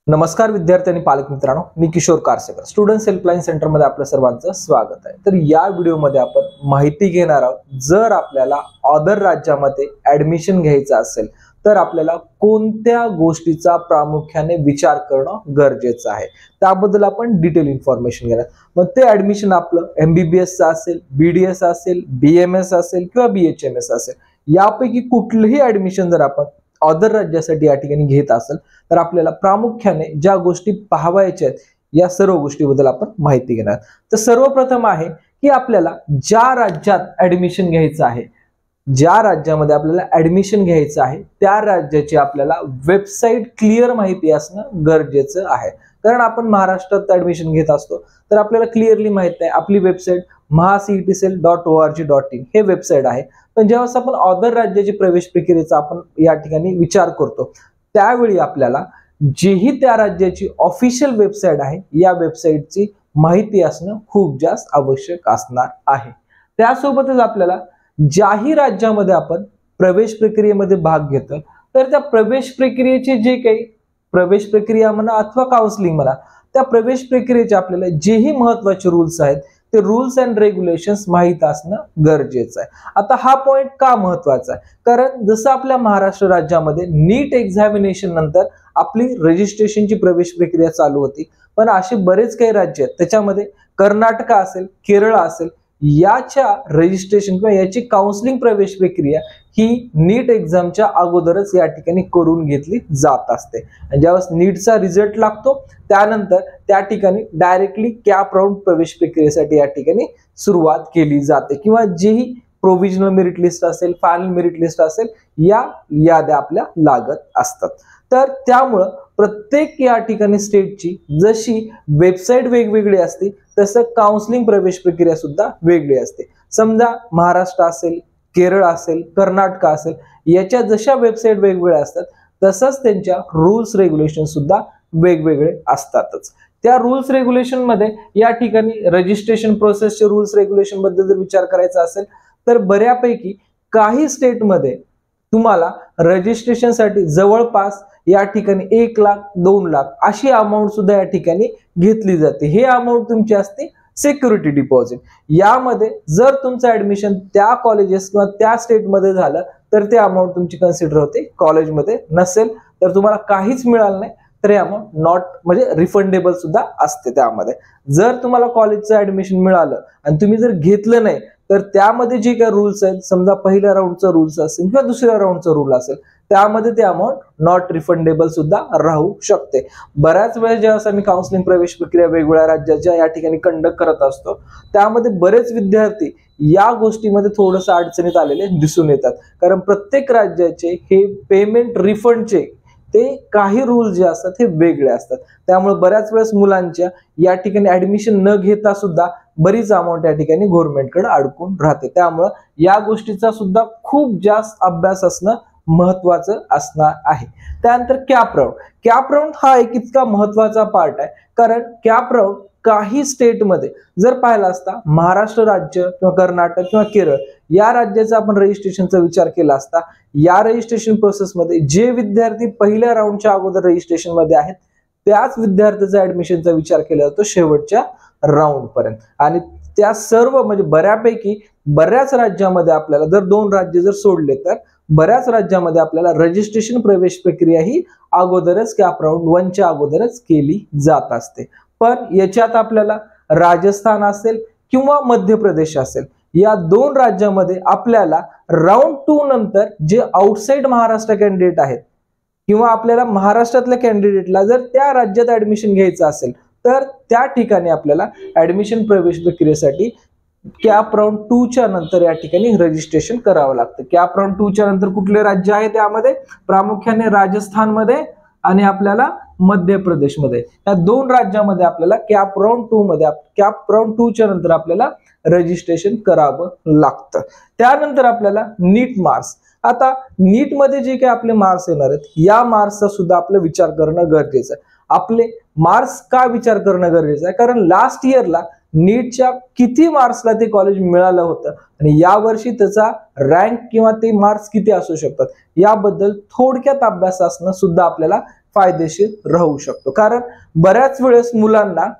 नमस्कार विद्यार्थी आणि पालक मित्रांनो, मी किशोर कारसेकर स्टुडंट्स हेल्पलाइन सेंटर मध्ये आपल्या सर्वांचं स्वागत आहे। तर या व्हिडिओमध्ये आपण माहिती घेणार आहोत, जर आपल्याला अदर राज्यामध्ये ऍडमिशन घ्यायचं असेल तर आपल्याला कोणत्या गोष्टीचा प्रामुख्याने विचार करणं गरजेचं आहे, त्याबद्दल आपण डिटेल इन्फॉर्मेशन घेणार। मग ते ऍडमिशन आपलं MBBS चं असेल, BDS असेल, BMS असेल किंवा BHMS असेल, यापैकी कुठलंही ऍडमिशन जर आपण अदर राज्यासाठी या ठिकाणी घेत असेल तर आपल्याला प्रामुख्याने ज्या गोष्टी पाहायच्या आहेत या सर्व गोष्टीबद्दल आपण माहिती घेणार। तर सर्वप्रथम आहे की आपल्याला ज्या राज्यात ऍडमिशन घ्यायचं आहे, ज्या राज्यामध्ये आपल्याला ऍडमिशन घ्यायचं आहे त्या राज्याची आपल्याला वेबसाईट क्लिअर माहिती असणं गरजेचं आहे। कारण आपण महाराष्ट्रात ऍडमिशन घेत असतो तर आपल्याला क्लिअरली माहित आहे आपली वेबसाईट mahacetcell.org.in हे वेबसाईट आहे। पण जेव्हा आपण अदर राज्याची प्रवेश प्रक्रियेचा आपण या ठिकाणी विचार करतो त्यावेळी आपल्याला जेही त्या राज्याची ऑफिशियल वेबसाईट आहे या वेबसाईटची माहिती असणं खूप जास्त आवश्यक असणार आहे। त्यासोबतच आपल्याला ज्याही राज्यामध्ये आपण प्रवेश प्रक्रियेमध्ये भाग घेतो तर त्या प्रवेश प्रक्रियेचे जे काही प्रवेश प्रक्रिया म्हणा अथवा काउन्सिलिंग म्हणा, त्या प्रवेश प्रक्रियेचे आपल्याला जेही महत्त्वाचे रूल्स आहेत ते रूल्स अँड रेग्युलेशन्स माहित असणं गरजेचं आहे। आता हा पॉइंट का महत्त्वाचा आहे, कारण जसं आपल्या महाराष्ट्र राज्यामध्ये नीट एक्झामिनेशन नंतर आपली रजिस्ट्रेशनची प्रवेश प्रक्रिया चालू होती, पण असे बरेच काही राज्य आहेत त्याच्यामध्ये कर्नाटक असेल, केरळ असेल, याच्या रजिस्ट्रेशन किंवा याची काउन्सिलिंग प्रवेश प्रक्रिया ही नीट एक्झामच्या अगोदरच या ठिकाणी करून घेतली जात असते। आणि ज्यावेळेस नीटचा रिझल्ट लागतो त्यानंतर त्या ठिकाणी डायरेक्टली कॅप राऊंड प्रवेश प्रक्रियेसाठी या ठिकाणी सुरुवात केली जाते, किंवा जेही प्रोव्हिजनल मेरिट लिस्ट असेल, फायनल मेरिट लिस्ट असेल, या याद्या आपल्या लागत असतात। तर त्यामुळं प्रत्येक या ठिकाणी स्टेटची जशी वेबसाईट वेगवेगळी असते तसं काउन्सिलिंग प्रवेश प्रक्रिया सुद्धा वेगळी असते। समजा महाराष्ट्र असेल, केरळ असेल, कर्नाटक असेल, याच्या जशा वेबसाईट वेगवेगळ्या असतात तसंच त्यांच्या रूल्स रेग्युलेशन सुद्धा वेगवेगळे असतातच। त्या रूल्स रेग्युलेशन मध्ये या ठिकाणी रजिस्ट्रेशन प्रोसेसचे रूल्स रेग्युलेशन बद्दल जर विचार करायचा असेल तर बऱ्यापैकी काही स्टेटमध्ये तुम्हाला रजिस्ट्रेशनसाठी जवळपास या ठिकाणी 1 लाख 2 लाख अशी अमाऊंट सुद्धा या ठिकाणी घेतली जाते। हे अमाऊंट तुमची असते सिक्युरिटी डिपॉझिट। यामध्ये जर तुमचं ऍडमिशन त्या कॉलेजेस किंवा त्या स्टेटमध्ये झालं तर ते अमाऊंट तुमची कन्सिडर होते, कॉलेजमध्ये नसेल तर तुम्हाला काहीच मिळालं नाही तर हे अमाऊंट नॉट म्हणजे रिफंडेबल सुद्धा असते। त्यामध्ये जर तुम्हाला कॉलेजचं ऍडमिशन मिळालं आणि तुम्ही जर घेतलं नाही तर त्यामध्ये जे काही रूल्स आहेत, समजा पहिल्या राऊंडचा रूल्स असेल किंवा दुसऱ्या राऊंडचा रूल असेल, त्यामध्ये ते अमाऊंट नॉट रिफंडेबल सुद्धा राहू शकते। बऱ्याच वेळेस जेव्हा आम्ही काउन्सिलिंग प्रवेश प्रक्रिया वेगवेगळ्या राज्याच्या या ठिकाणी कंडक्ट करत असतो त्यामध्ये बरेच विद्यार्थी या गोष्टीमध्ये थोडंसं अडचणीत आलेले दिसून येतात, कारण प्रत्येक राज्याचे हे पेमेंट रिफंडचे ते काही रूल जे असतात हे वेगळे असतात। त्यामुळे बऱ्याच वेळेस मुलांच्या या ठिकाणी ऍडमिशन न घेता सुद्धा बरीच अमाऊंट या ठिकाणी गव्हर्नमेंटकडे अडकून राहते। त्यामुळे या गोष्टीचा सुद्धा खूप जास्त अभ्यास असणं महत्त्वाचं असणार आहे। त्यानंतर कॅप राऊंड हा एक इतका महत्त्वाचा पार्ट आहे, कारण कॅप राऊंड काही स्टेटमध्ये जर पाहिला असता, महाराष्ट्र राज्य किंवा कर्नाटक किंवा केरळ या राज्याचा आपण रजिस्ट्रेशनचा विचार केला असता, या रजिस्ट्रेशन प्रोसेसमध्ये जे विद्यार्थी पहिल्या राऊंडच्या अगोदर रजिस्ट्रेशन मध्ये आहेत त्याच विद्यार्थ्याचा ऍडमिशनचा विचार केला जातो शेवटच्या राऊंड पर्यंत। आणि त्या सर्व म्हणजे बऱ्यापैकी बऱ्याच राज्यामध्ये आपल्याला जर 2 राज्य जर सोडले तर बऱ्याच राज्यामध्ये आपल्याला रजिस्ट्रेशन प्रवेश प्रक्रिया ही अगोदरच कॅप राऊंड 1 च्या अगोदरच केली जात असते। पण याच्यात आपल्याला राजस्थान असेल किंवा मध्य प्रदेश असेल, या 2 राज्यामध्ये आपल्याला राऊंड 2 नंतर जे आउटसाइड महाराष्ट्र कॅन्डिडेट आहेत किंवा आपल्याला महाराष्ट्रातल्या कॅन्डिडेटला जर त्या राज्यात ऍडमिशन घ्यायचं असेल तर त्या ठिकाणी आपल्याला ऍडमिशन प्रवेश प्रक्रियेसाठी कॅप राऊंड 2 च्या नंतर या ठिकाणी रजिस्ट्रेशन करावं लागतं। कॅप राऊंड 2 च्या नंतर कुठले राज्य आहे, त्यामध्ये प्रामुख्याने राजस्थानमध्ये आणि आपल्याला मध्य प्रदेशमध्ये, या 2 राज्यामध्ये आपल्याला कॅप राऊंड 2 च्या नंतर आपल्याला रजिस्ट्रेशन करावं लागतं। त्यानंतर आपल्याला नीट मार्क्स, आता नीट मध्ये जे काही आपले मार्क्स येणार आहेत या मार्क्सचा सुद्धा आपला विचार करणं गरजेचं आहे। आपले मार्क्स का विचार करणं गरजेचं आहे, कारण लास्ट इयरला नीटच्या किती मार्क्सला ते कॉलेज मिळालं होतं आणि यावर्षी त्याचा रँक किंवा ते मार्क्स किती असू शकतात याबद्दल थोडक्यात अभ्यास असणं सुद्धा आपल्याला फायदेशीर राहू शकतो. कारण बऱ्याच वेळेस मुलांना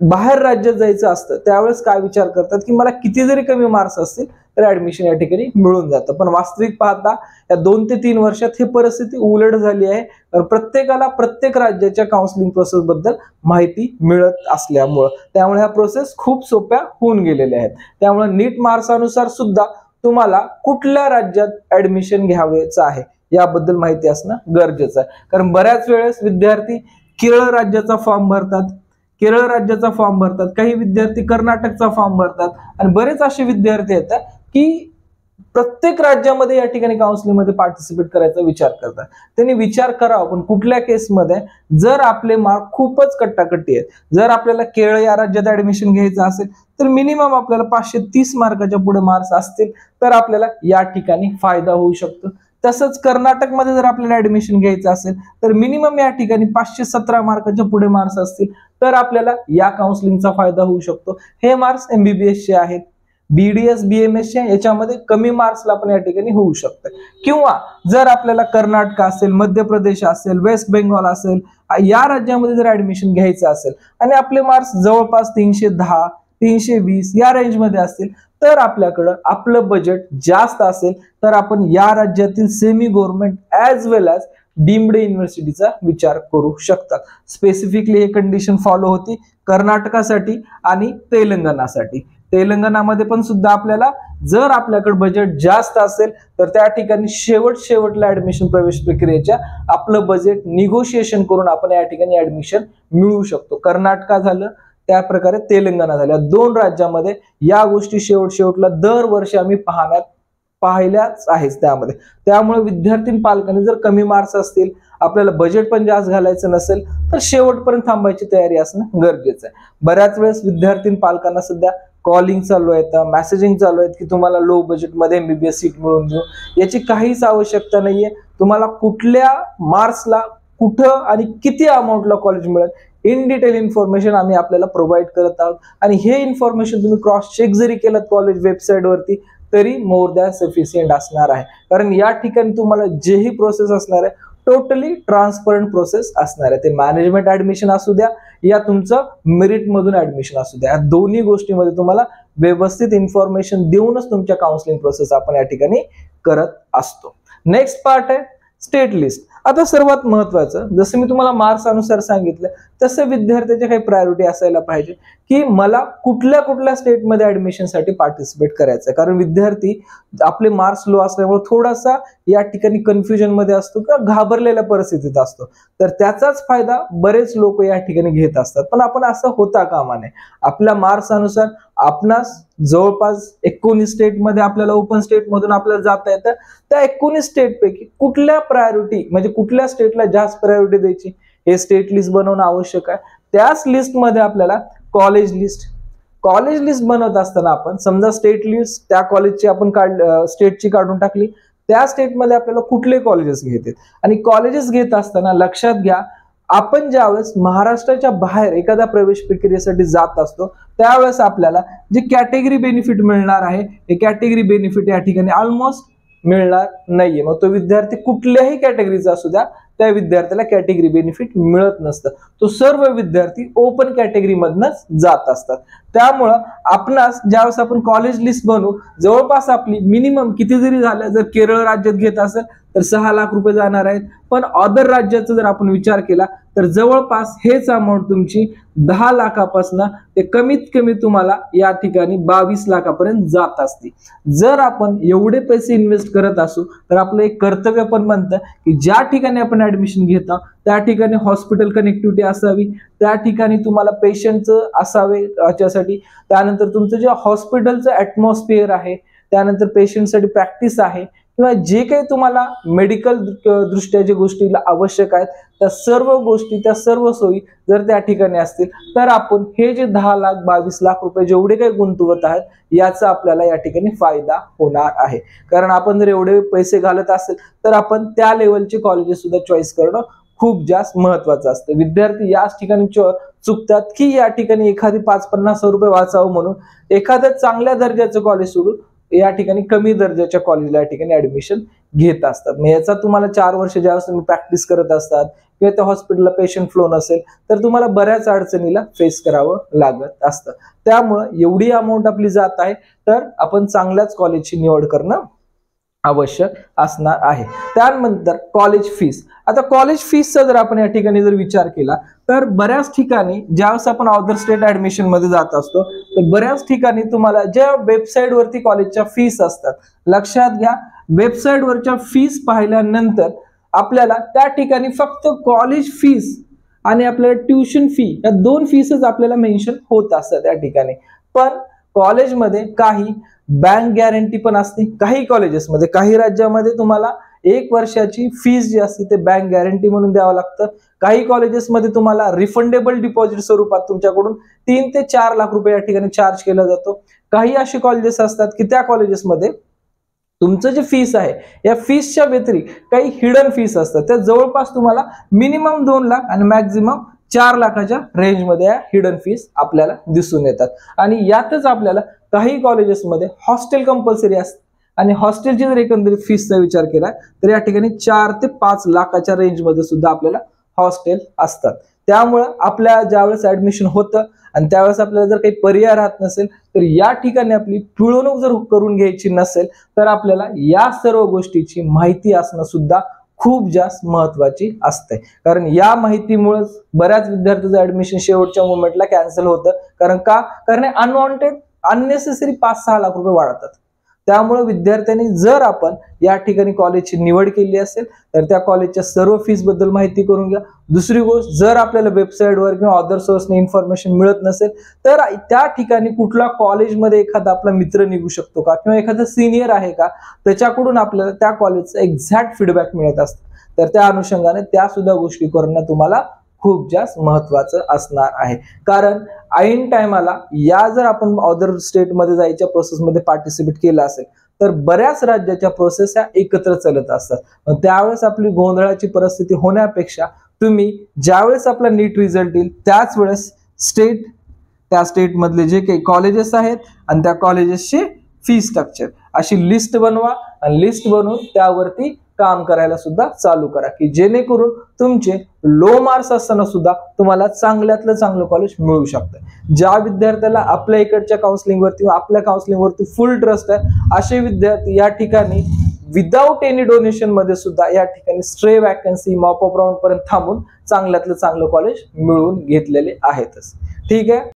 बाहेर राज्यात जायचं असतं, त्यावेळेस काय विचार करतात की मला किती जरी कमी मार्क्स असतील तर ऍडमिशन या ठिकाणी मिळून जातं. पण वास्तविक पाहता या 2 ते 3 वर्षात ही परिस्थिती उलट झाली आहे. तर प्रत्येकाला प्रत्येक राज्याच्या काउन्सिलिंग प्रोसेस बद्दल माहिती मिळत असल्यामुळं त्यामुळे ह्या प्रोसेस खूप सोप्या होऊन गेलेल्या आहेत. त्यामुळे नीट मार्क्सानुसार सुद्धा तुम्हाला कुठल्या राज्यात ऍडमिशन घ्यायचं आहे याबद्दल माहिती असणं गरजेचं आहे. कारण बऱ्याच वेळेस विद्यार्थी केरळ राज्याचा फॉर्म भरतात, काही विद्यार्थी कर्नाटकचा फॉर्म भरतात आणि बरेच असे विद्यार्थी येतात की प्रत्येक राज्यामध्ये या ठिकाणी काउन्सिलिंग मध्ये पार्टिसिपेट करायचा विचार करतात. त्यांनी विचार करावा, पण कुठल्या केसमध्ये जर आपले मार्क खूपच कट्टाकट्टी आहेत, जर आपल्याला केरळ या राज्यात ऍडमिशन घ्यायचं असेल तर मिनिमम आपल्याला 530 मार्काच्या पुढे मार्क्स असतील तर आपल्याला या ठिकाणी फायदा होऊ शकतो. तसंच कर्नाटकमध्ये जर आपल्याला ऍडमिशन घ्यायचं असेल तर मिनिमम या ठिकाणी 517 मार्काच्या पुढे मार्क्स असतील तर आपल्याला या काउन्सिलिंगचा फायदा होऊ शकतो. हे मार्क्स MBBS चे आहेत, BDS BMS चे याच्यामध्ये कमी मार्क्सला पण या ठिकाणी होऊ शकतं. किंवा जर आपल्याला कर्नाटक असेल, मध्य प्रदेश असेल, वेस्ट बेंगॉल असेल या राज्यामध्ये जर ऍडमिशन घ्यायचं असेल आणि आपले मार्क्स जवळपास 310 320 या रेंजमध्ये असतील तर आपल्याकडं आपलं बजेट जास्त असेल तर आपण या राज्यातील सेमी गव्हर्नमेंट ऍज वेल ऍज डीम्ड युनिव्हर्सिटीचा विचार करू शकतात. स्पेसिफिकली हे कंडिशन फॉलो होती कर्नाटकासाठी आणि तेलंगणासाठी. तेलंगणामध्ये पण सुद्धा आपल्याला जर आपल्याकडे बजेट जास्त असेल तर त्या ठिकाणी शेवटला ऍडमिशन प्रवेश प्रक्रियेच्या आपलं बजेट निगोशिएशन करून आपण या ठिकाणी ऍडमिशन मिळवू शकतो. कर्नाटक झालं त्या प्रकारे तेलंगणा झाल्या, 2 राज्यामध्ये या गोष्टी शेवटला दरवर्षी आम्ही पाहिल्याच आहेच त्यामध्ये. त्यामुळे विद्यार्थी पालकांनी जर कमी मार्क्स असतील, आपल्याला बजेट पण जास्त घालायचं नसेल तर शेवटपर्यंत थांबायची तयारी असणं गरजेचं आहे. बऱ्याच वेळेस विद्यार्थी पालकांना सध्या कॉलिंग चालू आहेत, मेसेजिंग चालू आहेत की तुम्हाला लो बजेटमध्ये MBBS सीट मिळवून देऊ. याची काहीच आवश्यकता नाहीये. तुम्हाला कुठल्या मार्क्सला कुठं आणि किती अमाऊंटला कॉलेज मिळेल इन डिटेल इन्फॉर्मेशन आम्ही आपल्याला प्रोव्हाइड करत आहोत. आणि हे इन्फॉर्मेशन तुम्ही क्रॉस चेक जरी केलं कॉलेज वेबसाईट वरती तरी मोर दॅन सफिशियंट असणार आहे. कारण या ठिकाणी तुम्हाला जेही प्रोसेस असणार आहे टोटली ट्रान्सपरंट प्रोसेस असणार आहे. ते मॅनेजमेंट ऍडमिशन असू द्या या तुमचं मेरिट मधून ऍडमिशन असू द्या, या दोन्ही गोष्टीमध्ये तुम्हाला व्यवस्थित इन्फॉर्मेशन देऊनच तुमच्या काउन्सिलिंग प्रोसेस आपण या ठिकाणी करत असतो. नेक्स्ट पार्ट आहे स्टेट लिस्ट. आता सर्वात महत्वाचं, जसं मी तुम्हाला मार्क्स अनुसार सांगितलं तसं विद्यार्थ्याच्या काही प्रायोरिटी असायला पाहिजे की मला कुठल्या स्टेटमध्ये ऍडमिशनसाठी पार्टिसिपेट करायचं. कारण विद्यार्थी आपले मार्क्स लो असल्यामुळे थोडासा या ठिकाणी कन्फ्युजन मध्ये असतो किंवा घाबरलेल्या परिस्थितीत असतो. तर त्याचाच फायदा बरेच लोक या ठिकाणी घेत असतात. पण आपण असं होता कामा नये. आपल्या मार्क्स अनुसार आपणास जवळपास 19 स्टेटमध्ये आपल्याला ओपन स्टेट मधून आपल्याला जाता येतं. त्या 19 स्टेट पैकी कुठल्या प्रायोरिटी म्हणजे कुठल्या स्टेटला जास्त प्रायोरिटी द्यायची हे स्टेट लिस्ट बनवणं आवश्यक आहे. त्याच लिस्टमध्ये आपल्याला कॉलेज लिस्ट बनवत असताना आपण समजा स्टेट लिस्ट त्या कॉलेजची आपण स्टेटची काढून टाकली, त्या स्टेटमध्ये आपल्याला कुठले कॉलेजेस घेतात आणि कॉलेजेस घेत असताना लक्षात घ्या आपण ज्यावेळेस महाराष्ट्राच्या बाहेर एखाद्या प्रवेश प्रक्रियेसाठी जात असतो त्यावेळेस आपल्याला जे कॅटेगरी बेनिफिट मिळणार आहे हे कॅटेगरी बेनिफिट या ठिकाणी ऑलमोस्ट मिळणार नाहीये. मग तो विद्यार्थी कुठल्याही कॅटेगरीचा असू द्या त्या विद्यार्थ्याला कॅटेगरी बेनिफिट मिळत नसतं. तो सर्व विद्यार्थी ओपन कॅटेगरी मधनच जात असतात. त्यामुळं आपणास ज्यावेळेस आपण कॉलेज लिस्ट बनवू जवळपास आपली मिनिमम किती जरी झालं, जर केरळ राज्यात घेत असेल तर 6 लाख रुपये जाणार आहेत. पण अदर राज्याचा जर आपण विचार केला तर जवळपास हेच अमाऊंट तुमची 10 लाखापासून ते कमीत कमी तुम्हाला या ठिकाणी 22 लाखापर्यंत जात असते. जर आपण एवढे पैसे इन्व्हेस्ट करत असू तर आपलं एक कर्तव्य पण बनतं की ज्या ठिकाणी आपण ऍडमिशन घेता त्या ठिकाणी हॉस्पिटल कनेक्टिव्हिटी असावी, त्या ठिकाणी तुम्हाला पेशंटचं असावे याच्यासाठी, त्यानंतर तुमचं जे हॉस्पिटलचं ऍटमॉस्फिअर आहे, त्यानंतर पेशंटसाठी प्रॅक्टिस आहे किंवा जे काही तुम्हाला मेडिकल दृष्ट्या जे गोष्टी आवश्यक आहेत त्या सर्व गोष्टी त्या सर्व सोयी जर त्या ठिकाणी असतील तर आपण हे जे 10 लाख 22 लाख रुपये जेवढे काही गुंतवत आहेत याचा आपल्याला या ठिकाणी फायदा होणार आहे. कारण आपण जर एवढे पैसे घालत असेल तर आपण त्या लेवलचे कॉलेजेस सुद्धा चॉईस करणं खूप जास्त महत्वाचं असतं. विद्यार्थी याच ठिकाणी चुकतात की या ठिकाणी एखादी 5-50 रुपये वाचावं म्हणून एखाद्या चांगल्या दर्जाचं कॉलेज सोडून या ठिकाणी कमी दर्जाच्या कॉलेजला या ठिकाणी ऍडमिशन घेत असतात. याचा तुम्हाला 4 वर्ष ज्यावेळेस तुम्ही प्रॅक्टिस करत असतात किंवा त्या हॉस्पिटलला पेशंट फ्लो नसेल तर तुम्हाला बऱ्याच अडचणीला फेस करावं लागत असतं. त्यामुळं एवढी अमाऊंट आपली जात आहे तर आपण चांगल्याच कॉलेजची निवड करणं आवश्यक असणार आहे. त्यानंतर कॉलेज फीस. आता कॉलेज फीसचा जर आपण या ठिकाणी जर विचार केला तर बऱ्याच ठिकाणी ज्यावेळेस आपण अदर स्टेट ऍडमिशन मध्ये जात असतो तर बऱ्याच ठिकाणी तुम्हाला ज्या वेबसाईट वरती कॉलेजच्या फीस असतात, लक्षात घ्या वेबसाईट वरच्या फीस पाहिल्यानंतर आपल्याला त्या ठिकाणी फक्त कॉलेज फीस आणि आपल्याला ट्युशन फी या दोन फीसच आपल्याला मेन्शन होत असतात त्या ठिकाणी. पण कॉलेजमध्ये काही बँक गॅरंटी पण असते. काही कॉलेजेसमध्ये, काही राज्यामध्ये तुम्हाला 1 वर्षाची फीस जी असते ते बँक गॅरंटी म्हणून द्यावं लागतं. काही कॉलेजेसमध्ये तुम्हाला रिफंडेबल डिपॉझिट स्वरूपात तुमच्याकडून 3 ते 4 लाख रुपये या ठिकाणी चार्ज केला जातो. काही असे कॉलेजेस असतात की त्या कॉलेजेसमध्ये तुमचं जे फीस आहे या फीसच्या व्यतिरिक्त काही हिडन फीस असतात. त्या जवळपास तुम्हाला मिनिमम 2 लाख आणि मॅक्झिमम 4 लाखाच्या रेंजमध्ये या हिडन फीस आपल्याला दिसून येतात. आणि यातच आपल्याला काही कॉलेजेसमध्ये हॉस्टेल कंपल्सरी असते आणि हॉस्टेलची जर एकंदरीत फीसचा विचार केला तर या ठिकाणी 4 ते 5 लाखाच्या रेंजमध्ये सुद्धा आपल्याला हॉस्टेल असतात. त्यामुळं आपल्या ज्यावेळेस ऍडमिशन होतं आणि त्यावेळेस आपल्याला जर काही पर्याय राहत नसेल तर या ठिकाणी आपली पिळवणूक जर करून घ्यायची नसेल तर आपल्याला या सर्व गोष्टीची माहिती असणं सुद्धा खूप जास्त महत्वाची असते. कारण या माहितीमुळे बऱ्याच विद्यार्थ्यांचं ऍडमिशन शेवटच्या मोमेंटला कॅन्सल होतं. कारण अनवॉन्टेड अननेसेसरी 5-6 लाख रुपये वाढतात. त्यामुळे विद्यार्थ्यांनी जर आपण या ठिकाणी कॉलेजची निवड केली असेल तर त्या कॉलेजच्या सर्व फीस बद्दल माहिती करून घ्या. दुसरी गोष्ट, जर आपल्याला वेबसाईटवर किंवा अदर सोर्सने इन्फॉर्मेशन मिळत नसेल तर त्या ठिकाणी कुठला कॉलेजमध्ये एखादा आपला मित्र निघू शकतो का किंवा एखादा सिनियर आहे का त्याच्याकडून आपल्याला त्या कॉलेजचा एक्झॅक्ट फीडबॅक मिळत असतं. तर त्या अनुषंगाने त्या सुद्धा गोष्टी करणं तुम्हाला खूप जास्त महत्वाचं असणार आहे. कारण ऐन टायमाला या जर आपण अदर स्टेटमध्ये जायच्या प्रोसेसमध्ये पार्टिसिपेट केलं असेल तर बऱ्याच राज्याच्या प्रोसेस ह्या एकत्र चालत असतात. त्यावेळेस आपली गोंधळाची परिस्थिती होण्यापेक्षा तुम्ही ज्यावेळेस आपला नीट रिझल्ट येईल त्याच वेळेस त्या स्टेटमधले जे काही कॉलेजेस आहेत आणि त्या कॉलेजेसचे फी स्ट्रक्चर अशी लिस्ट बनवा आणि लिस्ट बनवून त्यावरती काम करायला सुद्धा चालू करा की जेणेकरून तुमचे लो मार्क्स असताना सुद्धा तुम्हाला चांगल्यातलं चांगलं कॉलेज मिळू शकतं. ज्या विद्यार्थ्याला आपल्या इकडच्या काउन्सिलिंगवरती आपल्या काउन्सिलिंगवरती फुल ट्रस्ट आहे असे विद्यार्थी या ठिकाणी विदाउट एनी डोनेशन मध्ये सुद्धा या ठिकाणी स्ट्रे वॅकन्सी मॉप अप राऊंड पर्यंत थांबून चांगल्यातलं चांगलं कॉलेज मिळवून घेतलेले आहेतच. ठीक आहे.